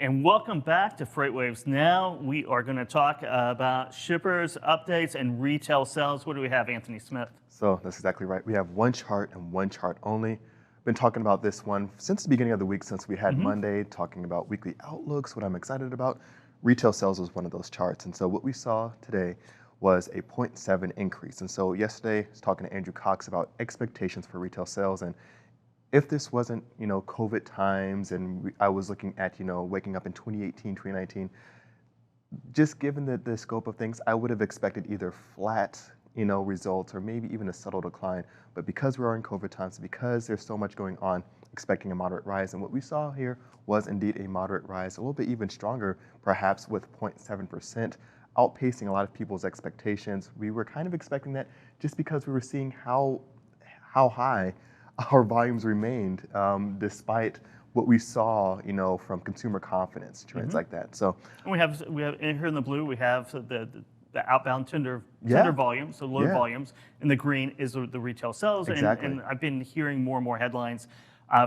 And welcome back to FreightWaves. Now we are going to talk about shippers, updates, and retail sales. What do we have, Anthony Smith? So that's exactly right. We have one chart and one chart only. Been talking about this one since the beginning of the week, since we had Monday, talking about weekly outlooks, what I'm excited about. Retail sales was one of those charts. And so what we saw today was a 0.7 increase. And so yesterday, I was talking to Andrew Cox about expectations for retail sales. And if this wasn't, COVID times and I was looking at, waking up in 2018, 2019, just given the scope of things, I would have expected either flat, results or maybe even a subtle decline. But because we are in COVID times, because there's so much going on, expecting a moderate rise. And what we saw here was indeed a moderate rise, a little bit even stronger, perhaps with 0.7%, outpacing a lot of people's expectations. We were kind of expecting that just because we were seeing how high our volumes remained, despite what we saw, from consumer confidence trends like that. So And we have here in the blue, we have the outbound tender volumes, so load volumes. In the green is the retail sales. Exactly. And I've been hearing more and more headlines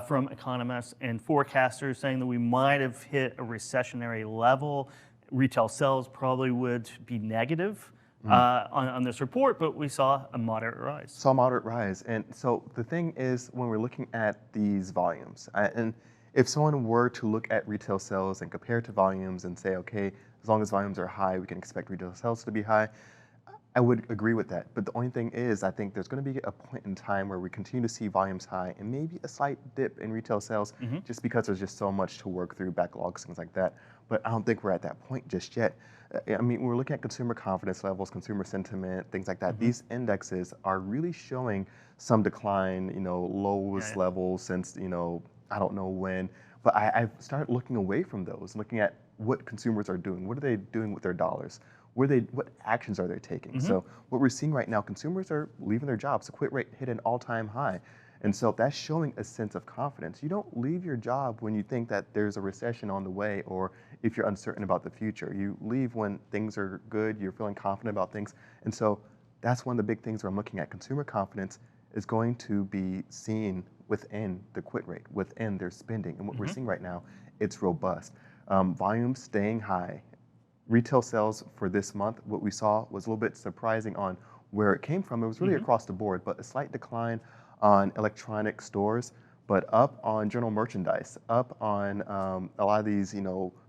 from economists and forecasters saying that we might have hit a recessionary level. Retail sales probably would be negative on this report, but we saw a moderate rise. Saw a moderate rise. And so the thing is, when we're looking at these volumes, and if someone were to look at retail sales and compare to volumes and say, okay, as long as volumes are high, we can expect retail sales to be high, I would agree with that. But the only thing is, I think there's going to be a point in time where we continue to see volumes high and maybe a slight dip in retail sales just because there's just so much to work through, backlogs, things like that. But I don't think we're at that point just yet. I mean, we're looking at consumer confidence levels, consumer sentiment, things like that. These indexes are really showing some decline, lowest levels since, I don't know when. But I've started looking away from those, looking at what consumers are doing. What are they doing with their dollars? What actions are they taking? So what we're seeing right now, consumers are leaving their jobs. The quit rate hit an all-time high. And so that's showing a sense of confidence. You don't leave your job when you think that there's a recession on the way or if you're uncertain about the future. You leave when things are good, you're feeling confident about things. And so that's one of the big things where I'm looking at. Consumer confidence is going to be seen within the quit rate, within their spending. And what we're seeing right now, it's robust. Volumes staying high. Retail sales for this month, what we saw was a little bit surprising on where it came from. It was really across the board, but a slight decline on electronic stores, but up on general merchandise, up on a lot of these,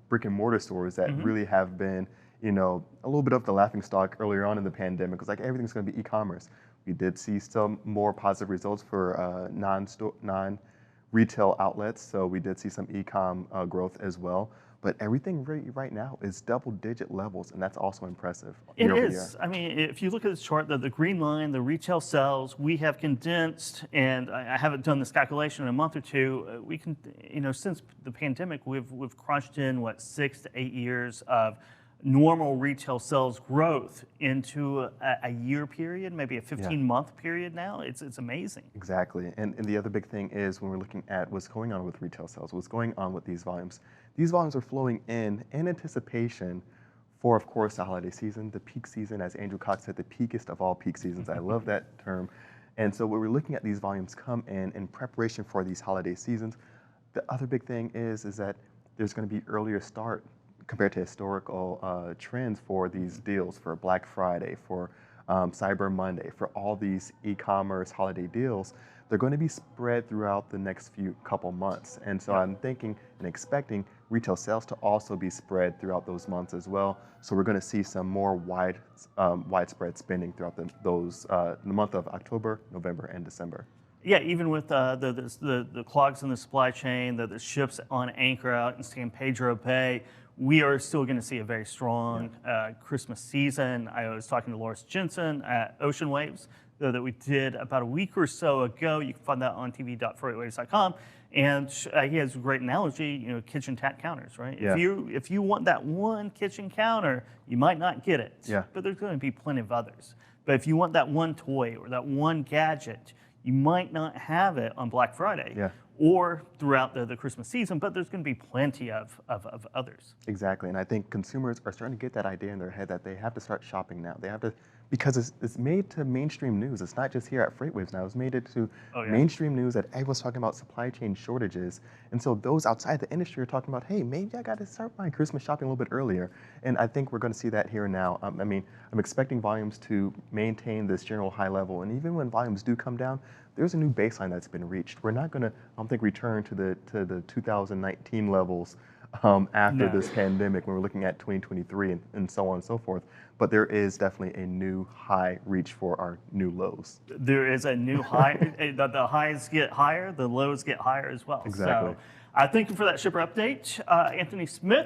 brick and mortar stores that really have been, a little bit of the laughingstock earlier on in the pandemic. It was like everything's going to be e-commerce. We did see some more positive results for non-retail outlets, so we did see some e-com growth as well. But everything right now is double-digit levels, and that's also impressive. It is. I mean, if you look at this chart, the green line, the retail sales, we have condensed, and I haven't done this calculation in a month or two. We can, since the pandemic, we've crunched in 6 to 8 years of normal retail sales growth into a year period, maybe a 15-month period now. It's amazing. Exactly. And the other big thing is when we're looking at what's going on with retail sales, what's going on with these volumes are flowing in anticipation for, of course, the holiday season, the peak season, as Andrew Cox said, the peakest of all peak seasons. I love that term. And so when we're looking at these volumes come in preparation for these holiday seasons, the other big thing is that there's going to be earlier start compared to historical trends for these deals, for Black Friday, for Cyber Monday, for all these e-commerce holiday deals. They're going to be spread throughout the next couple months. And so I'm thinking and expecting retail sales to also be spread throughout those months as well. So we're going to see some more widespread spending throughout the month of October, November, and December. Yeah, even with the clogs in the supply chain, the ships on anchor out in San Pedro Bay, we are still going to see a very strong Christmas season. I was talking to Loris Jensen at Ocean Waves that we did about a week or so ago. You can find that on tv.freightwaves.com. And he has a great analogy, kitchen tap counters, right? Yeah. If you want that one kitchen counter, you might not get it. Yeah. But there's going to be plenty of others. But if you want that one toy or that one gadget, you might not have it on Black Friday or throughout the Christmas season, but there's going to be plenty of others. Exactly, and I think consumers are starting to get that idea in their head that they have to start shopping now. They have to because it's made to mainstream news. It's not just here at FreightWaves now. It's made it to Oh, yeah. mainstream news that everyone's talking about supply chain shortages. And so those outside the industry are talking about, hey, maybe I got to start my Christmas shopping a little bit earlier. And I think we're going to see that here and now. I mean, I'm expecting volumes to maintain this general high level. And even when volumes do come down, there's a new baseline that's been reached. We're not going to, I don't think, return to the 2019 levels after No. this pandemic when we're looking at 2023 and so on and so forth. But there is definitely a new high reach for our new lows. There is a new high. The highs get higher, the lows get higher as well. Exactly. So I thank you for that shipper update, Anthony Smith.